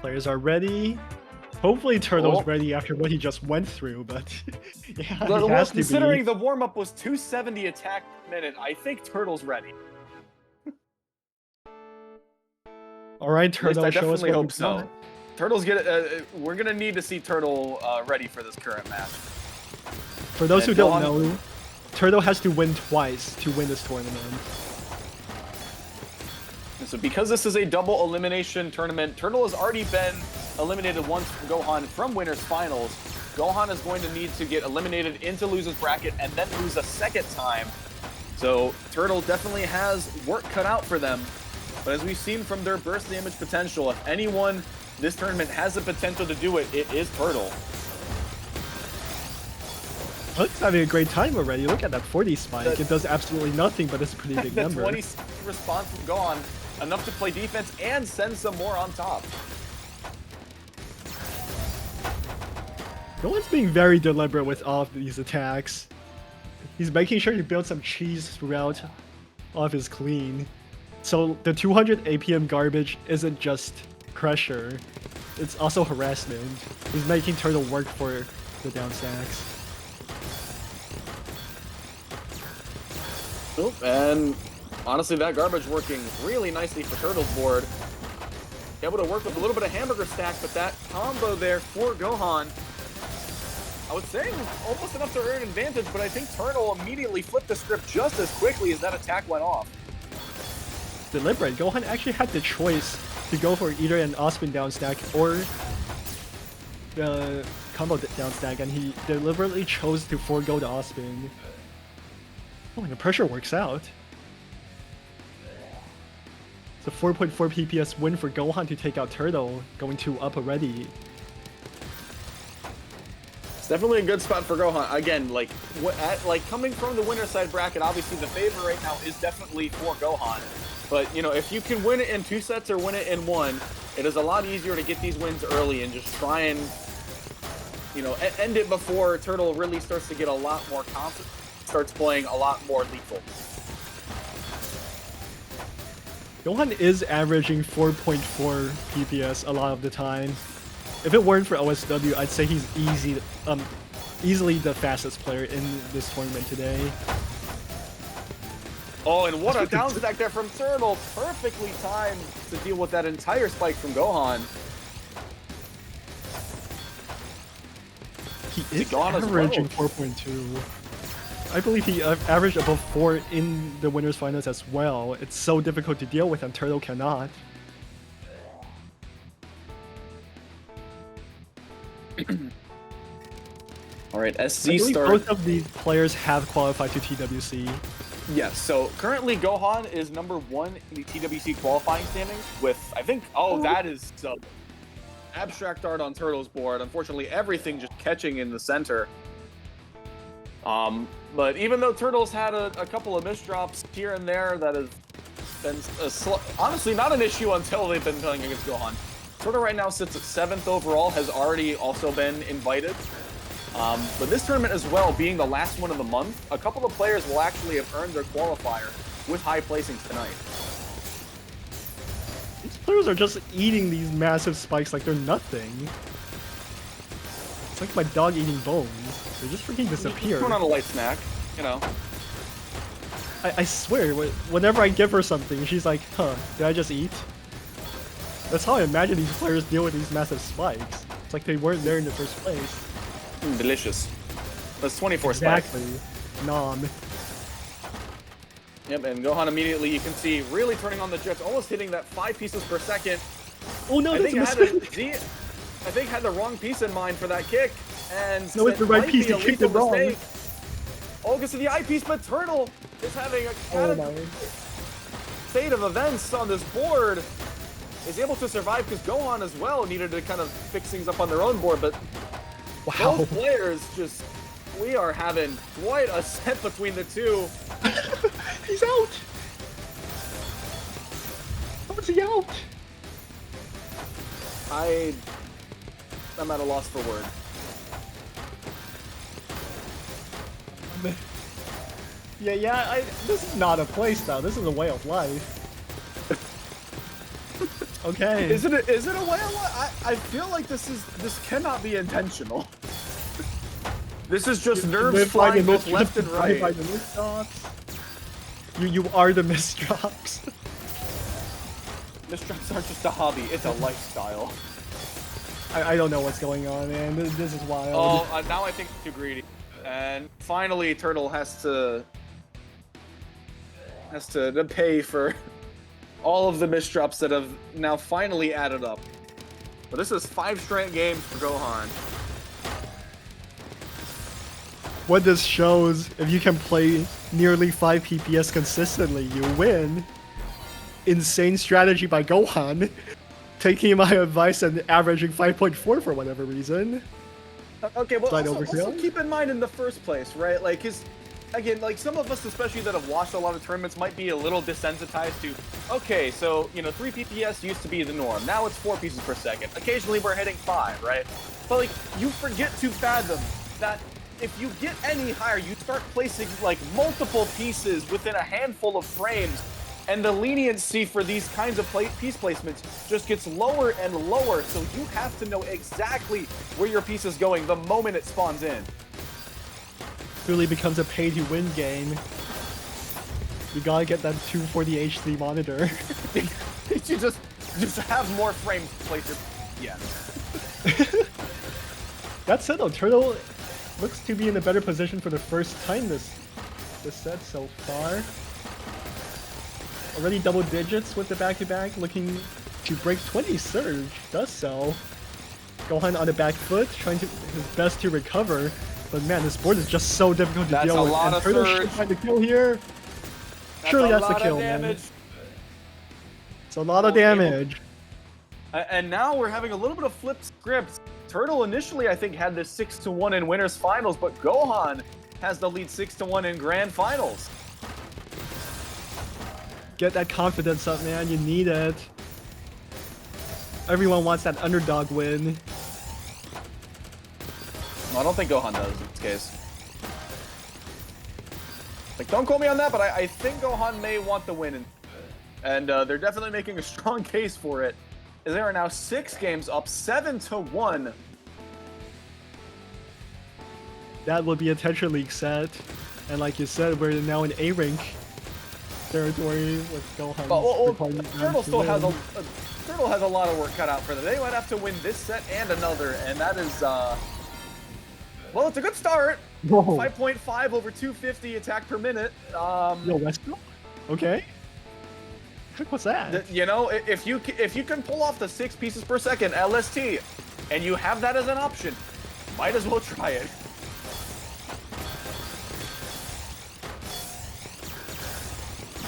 Players are ready. Hopefully Turtle's ready after what he just went through, but yeah, he has to considering be. the warm-up was 270 attack per minute, I think Turtle's ready. All right, Turtle, I show us definitely what hope you've so. got. Turtle's we're gonna need to see Turtle ready for this current match. For those who don't know, Turtle has to win twice to win this tournament. And so because this is a double elimination tournament, Turtle has already been eliminated once from Gohan from Winners Finals. Gohan is going to need to get eliminated into Loser's Bracket and then lose a second time. So Turtle definitely has work cut out for them. But as we've seen from their burst damage potential, if anyone this tournament has the potential to do it, it is Turtle. Turtle's having a great time already. Look at that 40 spike. It does absolutely nothing, but it's a pretty big The number. 20 response from Gohan, enough to play defense and send some more on top. Gohan's being very deliberate with all of these attacks. He's making sure to build some cheese throughout all of his clean. So the 200 APM garbage isn't just pressure, it's also harassment. He's making Turtle work for the down stacks. Oop, and honestly, that garbage working really nicely for Turtle's board. Able to work with a little bit of hamburger stack, but that combo there for Gohan, I would say almost enough to earn an advantage, but I think Turtle immediately flipped the script just as quickly as that attack went off. Deliberate. Gohan actually had the choice to go for either an Osman down stack or the combo down stack, and he deliberately chose to forego the Osman. Oh, and the pressure works out. It's a 4.4 PPS win for Gohan to take out Turtle, going 2 up already. It's definitely a good spot for Gohan. Again, like coming from the winner's side bracket, obviously the favor right now is definitely for Gohan. But, you know, if you can win it in 2 sets or win it in 1, it is a lot easier to get these wins early and just try and, you know, end it before Turtle really starts to get a lot more confident, starts playing a lot more lethal. Gohan is averaging 4.4 PPS a lot of the time. If it weren't for OSW, I'd say he's easily the fastest player in this tournament today. Oh, and what a down stack there from Turtle. Perfectly timed to deal with that entire spike from Gohan. He is averaging 4.2. I believe he averaged above 4 in the winners finals as well. It's so difficult to deal with, and Turtle cannot. All right, SZ I believe start. both of these players have qualified to TWC. Yes, so currently Gohan is #1 in the TWC qualifying standings with, I think, that is some abstract art on Turtle's board. Unfortunately, everything just catching in the center. But even though Turtle's had a couple of misdrops here and there, that has been honestly not an issue until they've been playing against Gohan. Turtle right now sits at 7th overall, has already also been invited. But this tournament as well, being the last one of the month, a couple of players will actually have earned their qualifier with high placings tonight. These players are just eating these massive spikes like they're nothing. It's like my dog eating bones. They just freaking disappear. Turn on a light snack, you know. I swear, whenever I give her something, she's like, huh, did I just eat? That's how I imagine these players deal with these massive spikes. It's like they weren't there in the first place. Delicious. That's 24 exactly. spikes. Nom. Yep, and Gohan immediately, you can see, really turning on the drift, almost hitting that 5 pieces per second. Oh no, that's a mistake. I think had the wrong piece in mind for that kick, and no, it's the right piece. He kicked it wrong. Oh, gets to the eyepiece, but Turtle is having a state of events on this board. Is able to survive because Gohan as well needed to kind of fix things up on their own board, but wow. Both players just, we are having quite a set between the two. He's out. How is he out? I'm at a loss for words. Yeah, this is not a playstyle. This is a way of life. Okay. Is it a whale? I feel like this cannot be intentional. This is just nerves flying both left and right. By the misdrops. You are the misdrops. Misdrops aren't just a hobby; it's a lifestyle. I don't know what's going on, man. This is wild. Oh, now I think too greedy. And finally, Turtle has to pay for all of the misdrops that have now finally added up. But this is 5 straight games for Gohan. What this shows, if you can play nearly 5 PPS consistently, you win. Insane strategy by Gohan, taking my advice and averaging 5.4 for whatever reason. Okay, well, also keep in mind in the first place, right? Like, again, like some of us, especially that have watched a lot of tournaments, might be a little desensitized to, okay, so, 3 PPS used to be the norm. Now it's 4 pieces per second. Occasionally we're hitting 5, right? But, like, you forget to fathom that if you get any higher, you start placing, like, multiple pieces within a handful of frames, and the leniency for these kinds of piece placements just gets lower and lower, so you have to know exactly where your piece is going the moment it spawns in. Really becomes a pay-to-win game. You gotta get that 240 HD monitor. You just have more frames placed. Yeah. That said though, Turtle looks to be in a better position for the first time this set so far. Already double digits with the back-to-back, looking to break 20 surge. Does so. Gohan on the back foot, trying his best to recover. But man, this board is just so difficult to deal with. And Turtle should find the kill here. Surely that's the kill, man. It's a lot of damage. And now we're having a little bit of flip scripts. Turtle initially, I think, had this 6-1 in winners finals, but Gohan has the lead 6-1 in grand finals. Get that confidence up, man. You need it. Everyone wants that underdog win. No, I don't think Gohan does in this case. Like, don't quote me on that, but I think Gohan may want the win. And they're definitely making a strong case for it. As they are now 6 games up, 7-1. That will be a Tetra League set. And like you said, we're now in A-Rank territory with Gohan. Turtle still has Turtle has a lot of work cut out for them. They might have to win this set and another, and that is well, it's a good start. 5.5 over 250 attack per minute. Yo, Westbrook? Okay. What's that? If you can pull off the 6 pieces per second LST, and you have that as an option, might as well try it.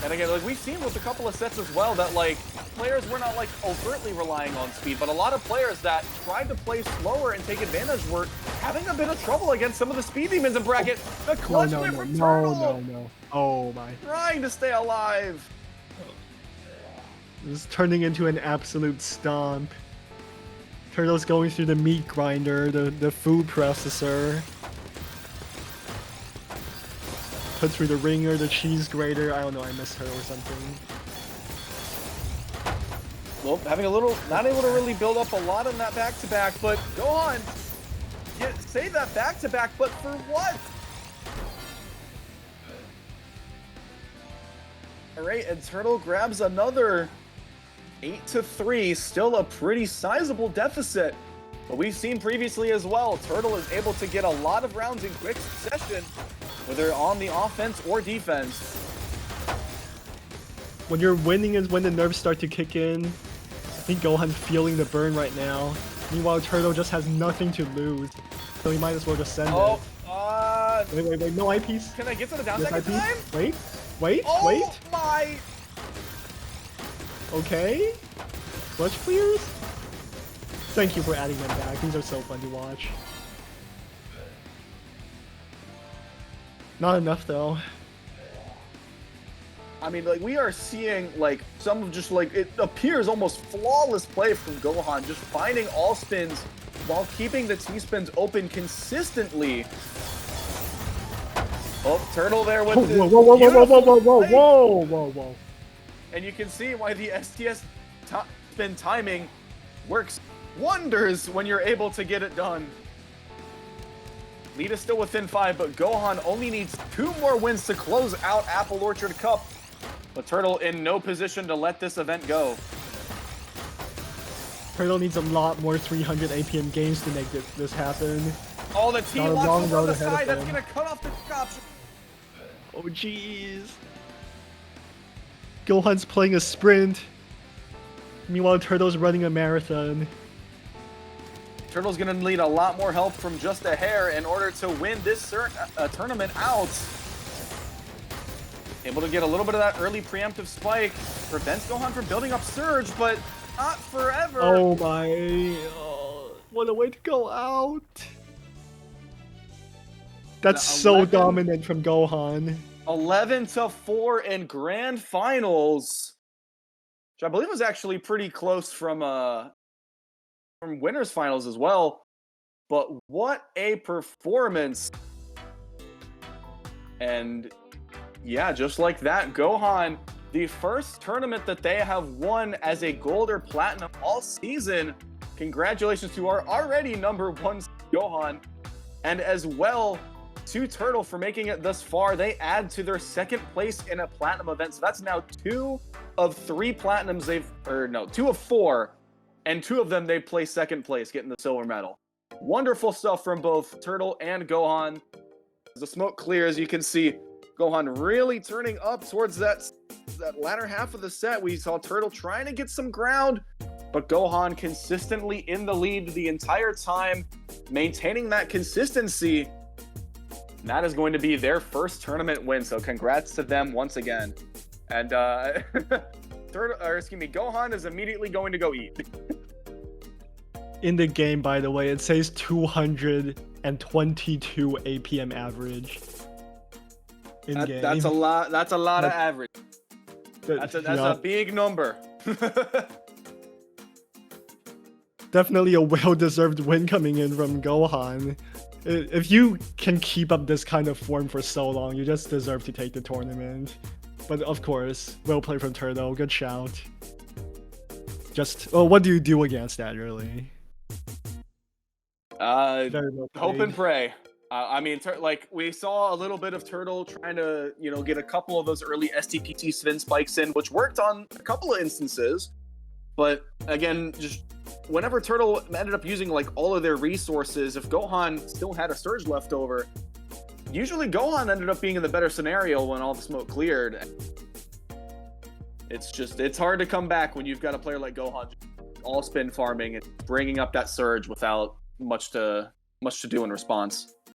And again, like we've seen with a couple of sets as well, that like players were not like overtly relying on speed, but a lot of players that tried to play slower and take advantage were having a bit of trouble against some of the speed demons in bracket. The clutch win from Turtle. No. Oh my. Trying to stay alive. This is turning into an absolute stomp. Turtle's going through the meat grinder, the food processor. Put through the ringer, the cheese grater. I don't know, I missed her or something. Well, not able to really build up a lot on that back-to-back, but go on. Yeah, save that back-to-back, but for what? All right, and Turtle grabs another 8-3, still a pretty sizable deficit. But we've seen previously as well, Turtle is able to get a lot of rounds in quick succession, whether on the offense or defense. When you're winning is when the nerves start to kick in. I think Gohan's feeling the burn right now. Meanwhile, Turtle just has nothing to lose. So he might as well just send it. Wait, no eyepiece. Can I get to the down second time? Wait. Oh my! Okay. Clutch clears? Thank you for adding them back. These are so fun to watch. Not enough though. I mean, like, we are seeing, like, some of just, like, it appears almost flawless play from Gohan, just finding all spins while keeping the T-spins open consistently. Oh, Turtle there with Whoa. And you can see why the STS spin timing works wonders when you're able to get it done. Lead is still within 5, but Gohan only needs 2 more wins to close out Apple Orchard Cup. But Turtle in no position to let this event go. Turtle needs a lot more 300 APM games to make this happen. Oh, the T Got a locks long over on road the ahead of side. That's him. going to cut off the option. Oh, jeez. Gohan's playing a sprint. Meanwhile, Turtle's running a marathon. Turtle's going to need a lot more help from just a hair in order to win this tournament out. Able to get a little bit of that early preemptive spike. Prevents Gohan from building up Surge, but not forever. Oh my. Oh, what a way to go out. That's so 11 dominant from Gohan. 11-4 in grand finals. Which I believe was actually pretty close from winners finals as well. But what a performance. And yeah, just like that, Gohan, the first tournament that they have won as a gold or platinum all season. Congratulations to our already #1 Gohan, and as well to Turtle for making it thus far. They add to their 2nd place in a platinum event, so that's now 2 of 3 platinums no, 2 of 4, and 2 of them they place 2nd place, getting the silver medal. Wonderful stuff from both Turtle and Gohan. As the smoke clears, you can see Gohan really turning up towards that latter half of the set. We saw Turtle trying to get some ground, but Gohan consistently in the lead the entire time, maintaining that consistency. And that is going to be their first tournament win, so congrats to them once again. And Gohan is immediately going to go eat. In the game, by the way, it says 222 APM average. In game. That's a lot. That's a lot of average. That's yeah. a big number. Definitely a well-deserved win coming in from Gohan. If you can keep up this kind of form for so long, you just deserve to take the tournament. But of course, well played from Turtle. Good shout. What do you do against that, really? Very well Hope played. and pray. I mean, like we saw a little bit of Turtle trying to, get a couple of those early STPT spin spikes in, which worked on a couple of instances. But again, just whenever Turtle ended up using like all of their resources, if Gohan still had a surge left over, usually Gohan ended up being in the better scenario when all the smoke cleared. It's hard to come back when you've got a player like Gohan all spin farming and bringing up that surge without much to do in response.